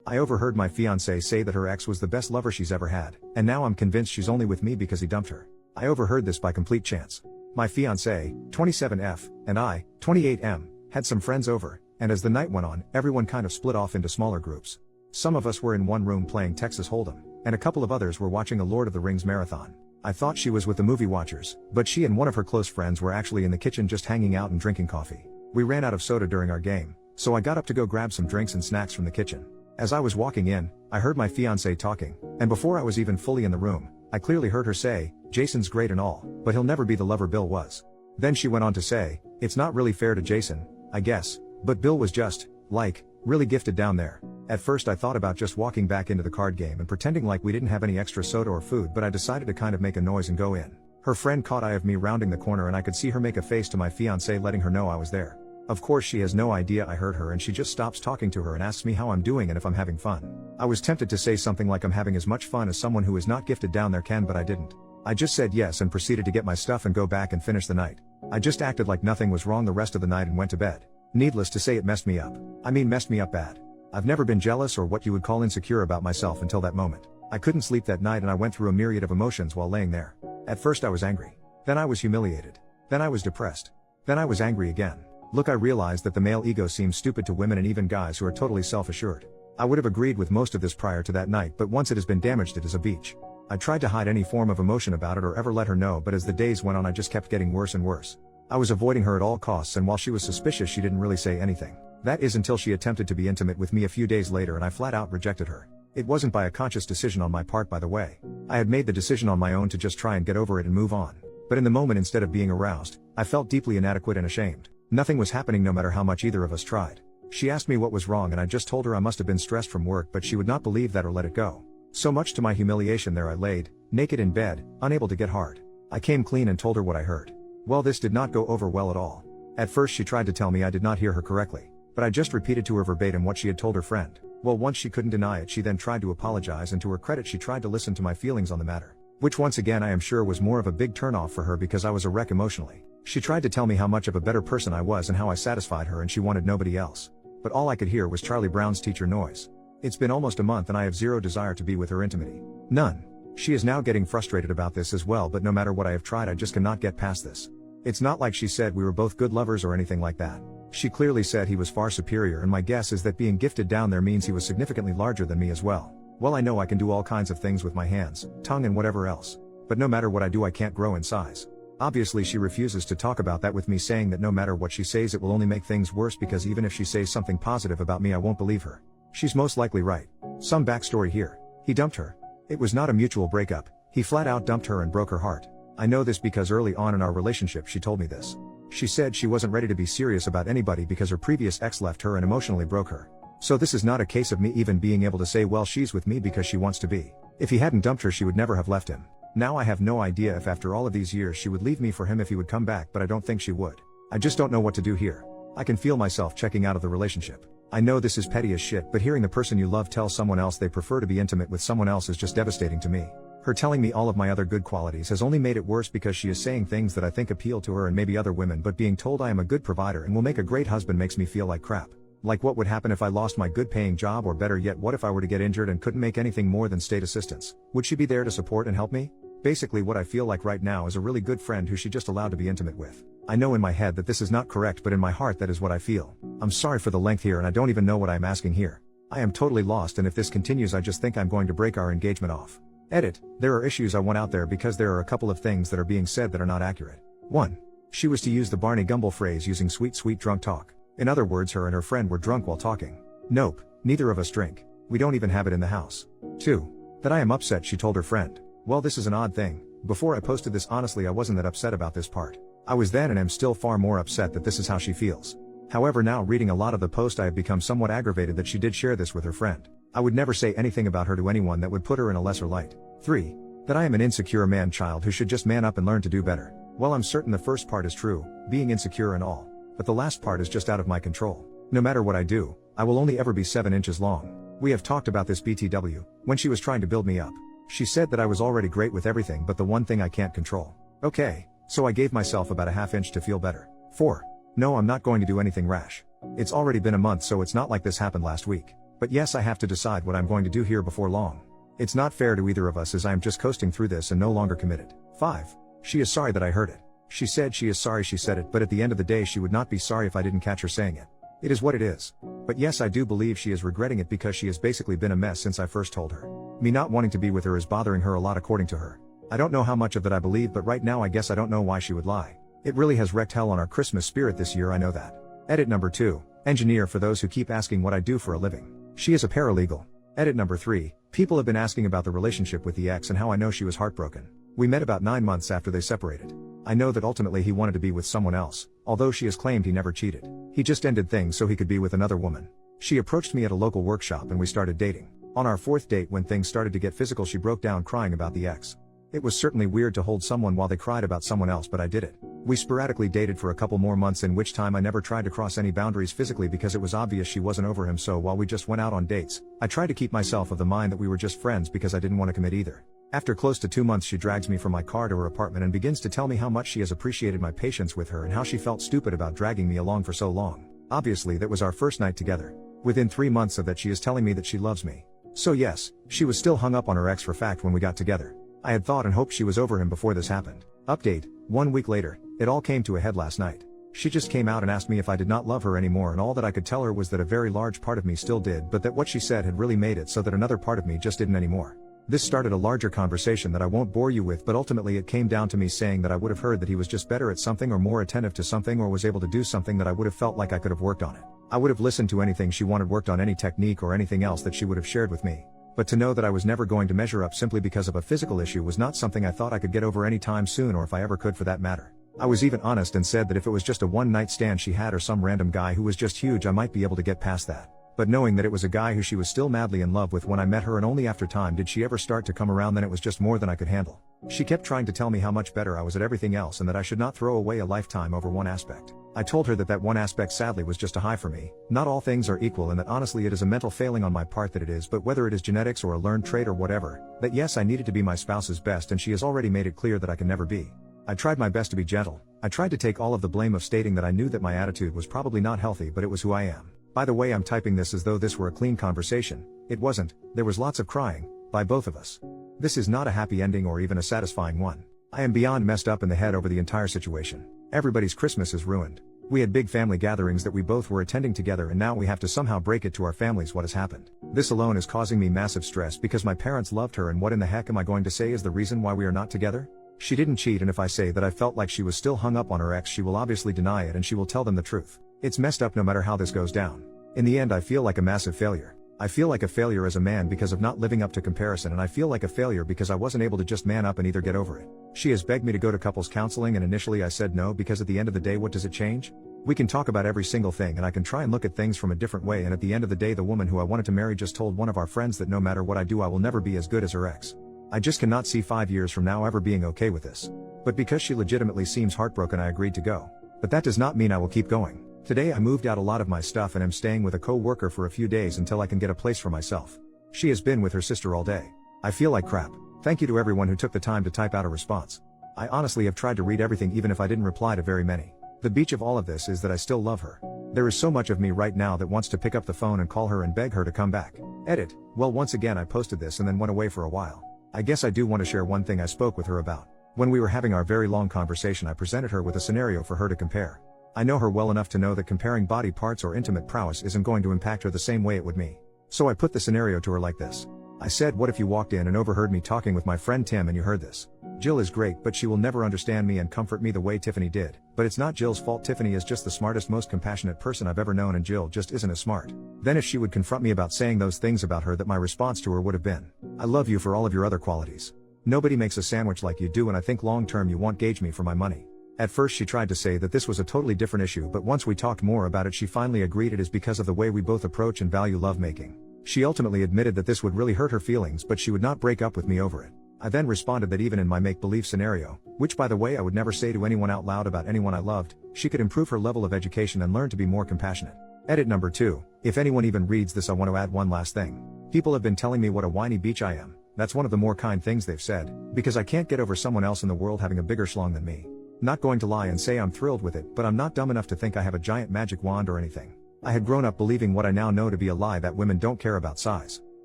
I overheard my fiancée say that her ex was the best lover she's ever had, and now I'm convinced she's only with me because he dumped her. I overheard this by complete chance. My fiancée, 27F, and I, 28M, had some friends over, and as the night went on, everyone kind of split off into smaller groups. Some of us were in one room playing Texas Hold'em, and a couple of others were watching a Lord of the Rings marathon. I thought she was with the movie watchers, but she and one of her close friends were actually in the kitchen just hanging out and drinking coffee. We ran out of soda during our game, so I got up to go grab some drinks and snacks from the kitchen. As I was walking in, I heard my fiancée talking, and before I was even fully in the room, I clearly heard her say, "Jason's great and all, but he'll never be the lover Bill was." Then she went on to say, "It's not really fair to Jason, I guess, but Bill was just, like, really gifted down there." At first I thought about just walking back into the card game and pretending like we didn't have any extra soda or food, but I decided to kind of make a noise and go in. Her friend caught eye of me rounding the corner and I could see her make a face to my fiancée letting her know I was there. Of course she has no idea I heard her and she just stops talking to her and asks me how I'm doing and if I'm having fun. I was tempted to say something like I'm having as much fun as someone who is not gifted down there can, but I didn't. I just said yes and proceeded to get my stuff and go back and finish the night. I just acted like nothing was wrong the rest of the night and went to bed. Needless to say, it messed me up. I mean, messed me up bad. I've never been jealous or what you would call insecure about myself until that moment. I couldn't sleep that night and I went through a myriad of emotions while laying there. At first I was angry. Then I was humiliated. Then I was depressed. Then I was angry again. Look, I realized that the male ego seems stupid to women and even guys who are totally self-assured. I would have agreed with most of this prior to that night, but once it has been damaged, it is a beach. I tried to hide any form of emotion about it or ever let her know, but as the days went on I just kept getting worse and worse. I was avoiding her at all costs, and while she was suspicious she didn't really say anything. That is until she attempted to be intimate with me a few days later and I flat out rejected her. It wasn't by a conscious decision on my part, by the way. I had made the decision on my own to just try and get over it and move on. But in the moment, instead of being aroused, I felt deeply inadequate and ashamed. Nothing was happening no matter how much either of us tried. She asked me what was wrong and I just told her I must have been stressed from work, but she would not believe that or let it go. So much to my humiliation, there I laid, naked in bed, unable to get hard. I came clean and told her what I heard. Well, this did not go over well at all. At first she tried to tell me I did not hear her correctly, but I just repeated to her verbatim what she had told her friend. Well, once she couldn't deny it, she then tried to apologize, and to her credit she tried to listen to my feelings on the matter. Which once again I am sure was more of a big turnoff for her because I was a wreck emotionally. She tried to tell me how much of a better person I was and how I satisfied her, and she wanted nobody else. But all I could hear was Charlie Brown's teacher noise. It's been almost a month and I have zero desire to be with her intimately. None. She is now getting frustrated about this as well, but no matter what I have tried I just cannot get past this. It's not like she said we were both good lovers or anything like that. She clearly said he was far superior, and my guess is that being gifted down there means he was significantly larger than me as well. Well, I know I can do all kinds of things with my hands, tongue and whatever else. But no matter what I do I can't grow in size. Obviously she refuses to talk about that with me, saying that no matter what she says it will only make things worse, because even if she says something positive about me I won't believe her. She's most likely right. Some backstory here. He dumped her. It was not a mutual breakup. He flat out dumped her and broke her heart. I know this because early on in our relationship she told me this. She said she wasn't ready to be serious about anybody because her previous ex left her and emotionally broke her. So this is not a case of me even being able to say, well, she's with me because she wants to be. If he hadn't dumped her she would never have left him. Now I have no idea if after all of these years she would leave me for him if he would come back, but I don't think she would. I just don't know what to do here. I can feel myself checking out of the relationship. I know this is petty as shit, but hearing the person you love tell someone else they prefer to be intimate with someone else is just devastating to me. Her telling me all of my other good qualities has only made it worse because she is saying things that I think appeal to her and maybe other women, but being told I am a good provider and will make a great husband makes me feel like crap. Like what would happen if I lost my good paying job, or better yet, what if I were to get injured and couldn't make anything more than state assistance? Would she be there to support and help me? Basically what I feel like right now is a really good friend who she just allowed to be intimate with. I know in my head that this is not correct, but in my heart that is what I feel. I'm sorry for the length here and I don't even know what I'm asking here. I am totally lost, and if this continues I just think I'm going to break our engagement off. Edit. There are issues I want out there because there are a couple of things that are being said that are not accurate. 1. She was to use the Barney Gumble phrase using sweet drunk talk. In other words, her and her friend were drunk while talking. Nope, neither of us drink. We don't even have it in the house. 2. That I am upset, she told her friend. Well, this is an odd thing. Before I posted this, honestly I wasn't that upset about this part. I was then and am still far more upset that this is how she feels. However, now reading a lot of the post I have become somewhat aggravated that she did share this with her friend. I would never say anything about her to anyone that would put her in a lesser light. 3. That I am an insecure man-child who should just man up and learn to do better. Well, I'm certain the first part is true, being insecure and all. But the last part is just out of my control. No matter what I do, I will only ever be 7 inches long. We have talked about this BTW, when she was trying to build me up. She said that I was already great with everything but the one thing I can't control. Okay, so I gave myself about a ½ inch to feel better. 4. No, I'm not going to do anything rash. It's already been a month, so it's not like this happened last week. But yes, I have to decide what I'm going to do here before long. It's not fair to either of us as I am just coasting through this and no longer committed. 5. She is sorry that I heard it. She said she is sorry she said it, but at the end of the day she would not be sorry if I didn't catch her saying it. It is what it is. But yes, I do believe she is regretting it because she has basically been a mess since I first told her. Me not wanting to be with her is bothering her a lot according to her. I don't know how much of that I believe, but right now I guess I don't know why she would lie. It really has wrecked hell on our Christmas spirit this year, I know that. Edit number 2. Engineer, for those who keep asking what I do for a living. She is a paralegal. Edit number 3. People have been asking about the relationship with the ex and how I know she was heartbroken. We met about 9 months after they separated. I know that ultimately he wanted to be with someone else, although she has claimed he never cheated. He just ended things so he could be with another woman. She approached me at a local workshop and we started dating. On our 4th date, when things started to get physical, she broke down crying about the ex. It was certainly weird to hold someone while they cried about someone else, but I did it. We sporadically dated for a couple more months, in which time I never tried to cross any boundaries physically because it was obvious she wasn't over him, so while we just went out on dates, I tried to keep myself of the mind that we were just friends because I didn't want to commit either. After close to 2 months, she drags me from my car to her apartment and begins to tell me how much she has appreciated my patience with her and how she felt stupid about dragging me along for so long. Obviously that was our first night together. Within 3 months of that she is telling me that she loves me. So yes, she was still hung up on her ex for fact when we got together. I had thought and hoped she was over him before this happened. Update, 1 week later, it all came to a head last night. She just came out and asked me if I did not love her anymore, and all that I could tell her was that a very large part of me still did, but that what she said had really made it so that another part of me just didn't anymore. This started a larger conversation that I won't bore you with, but ultimately it came down to me saying that I would have heard that he was just better at something or more attentive to something or was able to do something that I would have felt like I could have worked on it. I would have listened to anything she wanted worked on, any technique or anything else that she would have shared with me. But to know that I was never going to measure up simply because of a physical issue was not something I thought I could get over any time soon, or if I ever could for that matter. I was even honest and said that if it was just a one-night stand she had or some random guy who was just huge, I might be able to get past that. But knowing that it was a guy who she was still madly in love with when I met her, and only after time did she ever start to come around, then it was just more than I could handle. She kept trying to tell me how much better I was at everything else and that I should not throw away a lifetime over one aspect. I told her that that one aspect sadly was just a high for me. Not all things are equal, and that honestly it is a mental failing on my part that it is, but whether it is genetics or a learned trait or whatever, that yes, I needed to be my spouse's best, and she has already made it clear that I can never be. I tried my best to be gentle. I tried to take all of the blame of stating that I knew that my attitude was probably not healthy, but it was who I am. By the way, I'm typing this as though this were a clean conversation. It wasn't. There was lots of crying, by both of us. This is not a happy ending or even a satisfying one. I am beyond messed up in the head over the entire situation. Everybody's Christmas is ruined. We had big family gatherings that we both were attending together, and now we have to somehow break it to our families what has happened. This alone is causing me massive stress because my parents loved her, and what in the heck am I going to say is the reason why we are not together? She didn't cheat, and if I say that I felt like she was still hung up on her ex, she will obviously deny it and she will tell them the truth. It's messed up no matter how this goes down. In the end, I feel like a massive failure. I feel like a failure as a man because of not living up to comparison, and I feel like a failure because I wasn't able to just man up and either get over it. She has begged me to go to couples counseling, and initially I said no because at the end of the day, what does it change? We can talk about every single thing and I can try and look at things from a different way, and at the end of the day, the woman who I wanted to marry just told one of our friends that no matter what I do, I will never be as good as her ex. I just cannot see 5 years from now ever being okay with this. But because she legitimately seems heartbroken, I agreed to go. But that does not mean I will keep going. Today I moved out a lot of my stuff and am staying with a co-worker for a few days until I can get a place for myself. She has been with her sister all day. I feel like crap. Thank you to everyone who took the time to type out a response. I honestly have tried to read everything, even if I didn't reply to very many. The beach of all of this is that I still love her. There is so much of me right now that wants to pick up the phone and call her and beg her to come back. Edit. Well, once again I posted this and then went away for a while. I guess I do want to share one thing I spoke with her about. When we were having our very long conversation, I presented her with a scenario for her to compare. I know her well enough to know that comparing body parts or intimate prowess isn't going to impact her the same way it would me. So I put the scenario to her like this. I said, what if you walked in and overheard me talking with my friend Tim and you heard this? Jill is great, but she will never understand me and comfort me the way Tiffany did. But it's not Jill's fault. Tiffany is just the smartest, most compassionate person I've ever known, and Jill just isn't as smart. Then if she would confront me about saying those things about her, that my response to her would have been, I love you for all of your other qualities. Nobody makes a sandwich like you do, and I think long term you won't gauge me for my money. At first she tried to say that this was a totally different issue, but once we talked more about it, she finally agreed it is because of the way we both approach and value lovemaking. She ultimately admitted that this would really hurt her feelings, but she would not break up with me over it. I then responded that even in my make-believe scenario, which by the way I would never say to anyone out loud about anyone I loved, she could improve her level of education and learn to be more compassionate. Edit number 2. If anyone even reads this, I want to add one last thing. People have been telling me what a whiny bitch I am. That's one of the more kind things they've said, because I can't get over someone else in the world having a bigger schlong than me. Not going to lie and say I'm thrilled with it, but I'm not dumb enough to think I have a giant magic wand or anything. I had grown up believing what I now know to be a lie, that women don't care about size.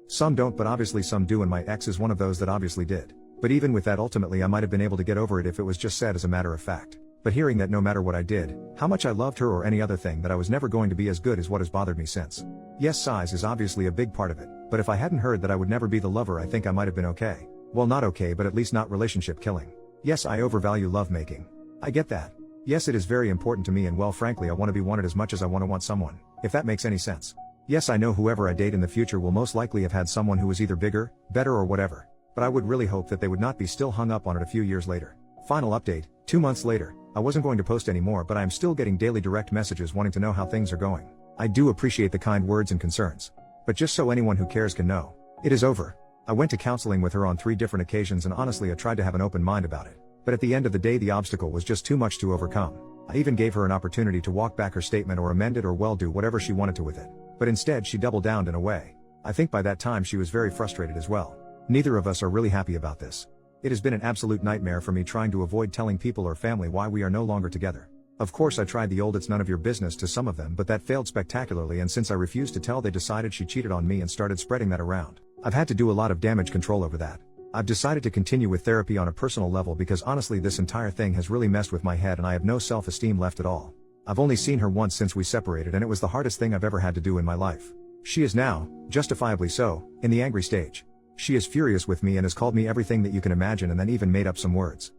Some don't, but obviously some do, and my ex is one of those that obviously did. But even with that, ultimately I might have been able to get over it if it was just said as a matter of fact. But hearing that no matter what I did, how much I loved her or any other thing, that I was never going to be as good, is what has bothered me since. Yes, size is obviously a big part of it, but if I hadn't heard that I would never be the lover, I think I might have been okay. Well, not okay, but at least not relationship killing. Yes, I overvalue lovemaking. I get that. Yes, it is very important to me, and well, frankly, I want to be wanted as much as I want someone, if that makes any sense. Yes, I know whoever I date in the future will most likely have had someone who is either bigger, better, or whatever, but I would really hope that they would not be still hung up on it a few years later. Final update, 2 months later. I wasn't going to post anymore, but I am still getting daily direct messages wanting to know how things are going. I do appreciate the kind words and concerns. But just so anyone who cares can know, it is over. I went to counseling with her on 3 different occasions, and honestly I tried to have an open mind about it. But at the end of the day, the obstacle was just too much to overcome. I even gave her an opportunity to walk back her statement or amend it or well, do whatever she wanted to with it. But instead she doubled down in a way. I think by that time she was very frustrated as well. Neither of us are really happy about this. It has been an absolute nightmare for me trying to avoid telling people or family why we are no longer together. Of course I tried the old "it's none of your business" to some of them, but that failed spectacularly, and since I refused to tell, they decided she cheated on me and started spreading that around. I've had to do a lot of damage control over that. I've decided to continue with therapy on a personal level because honestly this entire thing has really messed with my head and I have no self-esteem left at all. I've only seen her once since we separated, and it was the hardest thing I've ever had to do in my life. She is now, justifiably so, in the angry stage. She is furious with me and has called me everything that you can imagine, and then even made up some words.